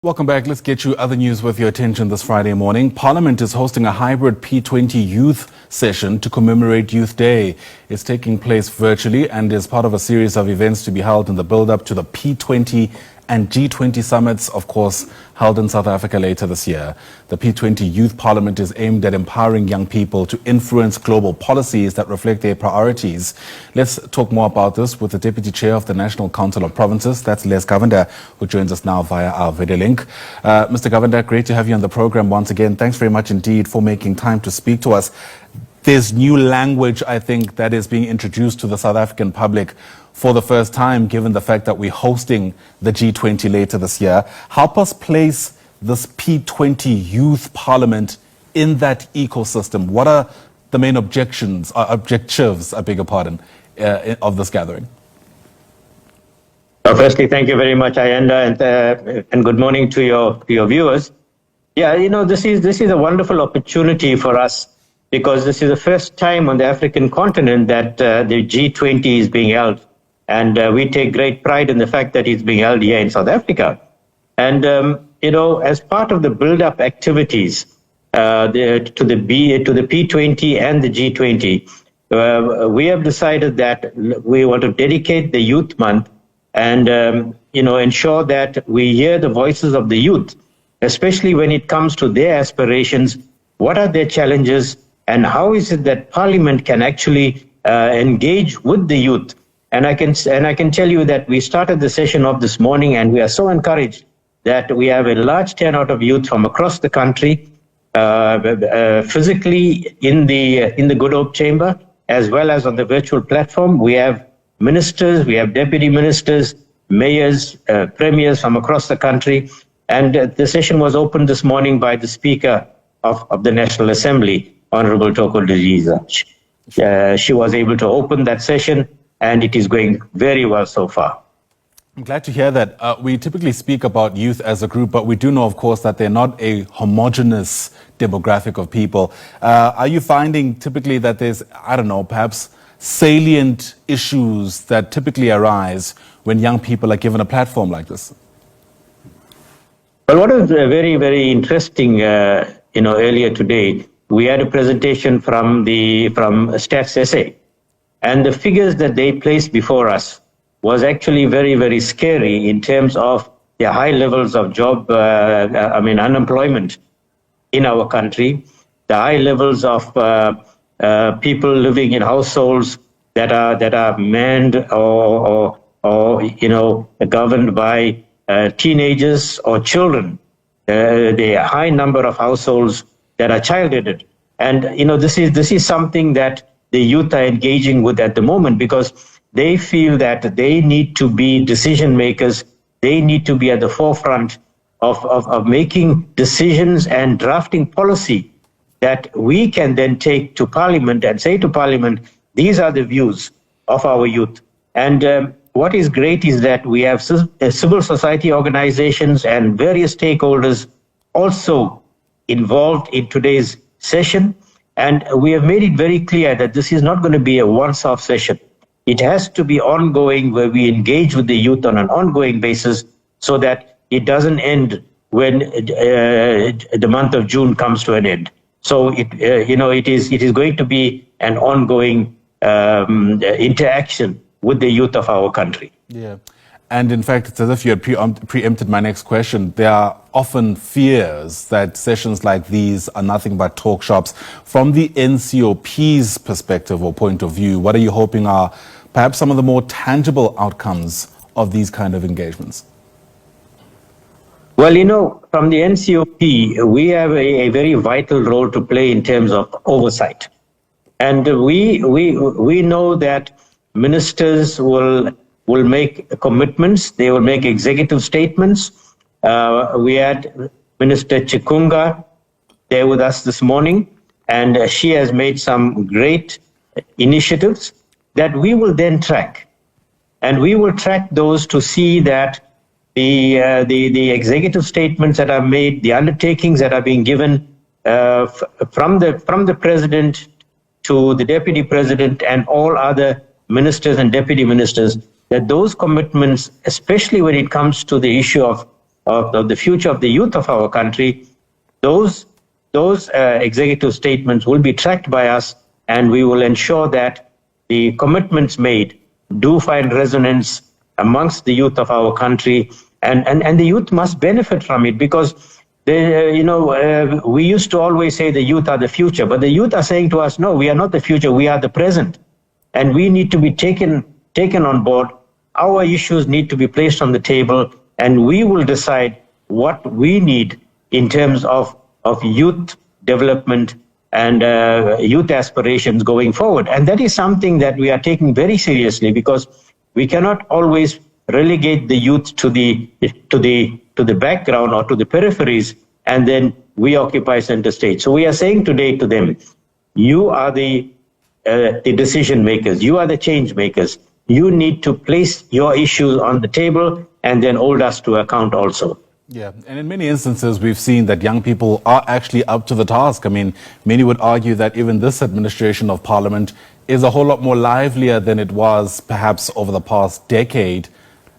Welcome back. Let's get you other news with your attention this Friday morning. Parliament is hosting a hybrid P20 Youth session to commemorate Youth Day. It's taking place virtually and is part of a series of events to be held in the build-up to the P20 and G20 summits, of course, held in South Africa later this year. The P20 Youth Parliament is aimed at empowering young people to influence global policies that reflect their priorities. Let's talk more about this with the Deputy Chair of the National Council of Provinces, that's Govender, who joins us now via our video link. Mr. Govender, great to have you on the program once again. Thanks very much indeed for making time to speak to us. There's new language, I think, that is being introduced to the South African public for the first time, given the fact that we're hosting the G20 later this year. Help us place this P20 Youth Parliament in that ecosystem. What are the main objectives, of this gathering? Firstly, thank you very much, Ayanda, and good morning to your viewers. Yeah, you know, this is a wonderful opportunity for us, because this is the first time on the African continent that the G20 is being held. And we take great pride in the fact that it's being held here in South Africa. And, you know, as part of the build-up activities to the P20 and the G20, we have decided that we want to dedicate the Youth Month and, you know, ensure that we hear the voices of the youth, especially when it comes to their aspirations. What are their challenges, and how is it that Parliament can actually engage with the youth? And I can tell you that we started the session off this morning, and we are so encouraged that we have a large turnout of youth from across the country, physically in the Good Hope Chamber, as well as on the virtual platform. We have ministers, we have deputy ministers, mayors, premiers from across the country. And the session was opened this morning by the Speaker of the National Assembly, Honorable Toko Dijiza. She was able to open that session, and it is going very well so far. I'm glad to hear that. We typically speak about youth as a group, but we do know, of course, that they're not a homogenous demographic of people. Are you finding typically that there's, I don't know, perhaps salient issues that typically arise when young people are given a platform like this? Well, what is very, very interesting, you know, earlier today, we had a presentation from Stats SA. And the figures that they placed before us was actually very, very scary in terms of the high levels of unemployment in our country, the high levels of people living in households that are manned or you know, governed by teenagers or children, the high number of households that are child-headed. And, you know, this is something that the youth are engaging with at the moment, because they feel that they need to be decision makers. They need to be at the forefront of making decisions and drafting policy that we can then take to Parliament and say to Parliament, these are the views of our youth. And what is great is that we have civil society organizations and various stakeholders also involved in today's session. And we have made it very clear that this is not going to be a once-off session. It has to be ongoing, where we engage with the youth on an ongoing basis, so that it doesn't end when the month of June comes to an end. So you know, it is going to be an ongoing interaction with the youth of our country. Yeah. And in fact, it's as if you had preempted my next question. There are often fears that sessions like these are nothing but talk shops. From the NCOP's perspective or point of view, what are you hoping are perhaps some of the more tangible outcomes of these kind of engagements? Well, you know, from the NCOP, we have a very vital role to play in terms of oversight. And we know that ministers will make commitments, they will make executive statements. We had Minister Chikunga there with us this morning, and she has made some great initiatives that we will then track. And we will track those to see that the executive statements that are made, the undertakings that are being given from the president to the deputy president and all other ministers and deputy ministers, that those commitments, especially when it comes to the issue of of the future of the youth of our country, those executive statements will be tracked by us, and we will ensure that the commitments made do find resonance amongst the youth of our country, and the youth must benefit from it, because we used to always say the youth are the future, but the youth are saying to us, no, we are not the future, we are the present, and we need to be taken on board. Our issues need to be placed on the table, and we will decide what we need in terms of youth development and youth aspirations going forward. And that is something that we are taking very seriously, because we cannot always relegate the youth to the background or to the peripheries, and then we occupy center stage. So we are saying today to them, you are the decision makers, you are the change makers. You need to place your issues on the table and then hold us to account also. Yeah, and in many instances, we've seen that young people are actually up to the task. I mean, many would argue that even this administration of Parliament is a whole lot more livelier than it was perhaps over the past decade,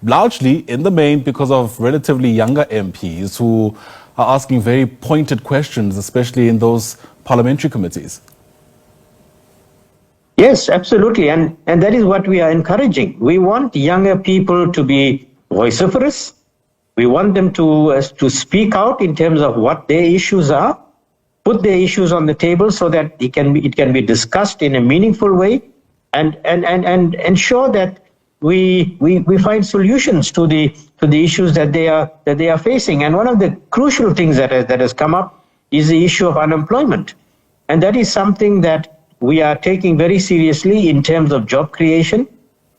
largely in the main because of relatively younger MPs who are asking very pointed questions, especially in those parliamentary committees. Yes, absolutely. And that is what we are encouraging. We want younger people to be vociferous. We want them to speak out in terms of what their issues are, put their issues on the table so that it can be discussed in a meaningful way, and ensure that we find solutions to the issues that they are facing. And one of the crucial things that has come up is the issue of unemployment. And that is something that we are taking very seriously in terms of job creation.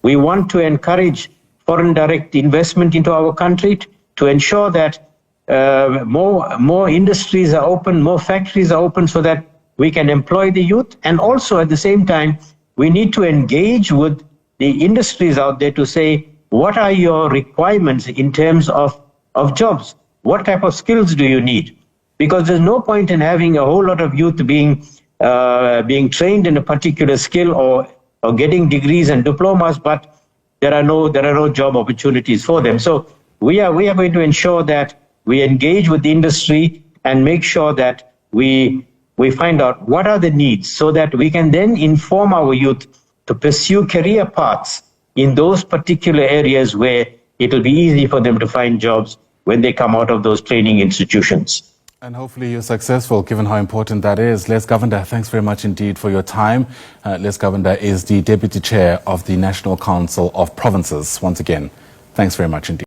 We want to encourage foreign direct investment into our country to ensure that more industries are open, more factories are open, so that we can employ the youth. And also at the same time, we need to engage with the industries out there to say, what are your requirements in terms of jobs? What type of skills do you need? Because there's no point in having a whole lot of youth being trained in a particular skill or getting degrees and diplomas, but there are no job opportunities for them. So we are going to ensure that we engage with the industry and make sure that we find out what are the needs, so that we can then inform our youth to pursue career paths in those particular areas where it will be easy for them to find jobs when they come out of those training institutions. And hopefully you're successful, given how important that is. Les Govender, thanks very much indeed for your time. Les Govender is the Deputy Chair of the National Council of Provinces. Once again, thanks very much indeed.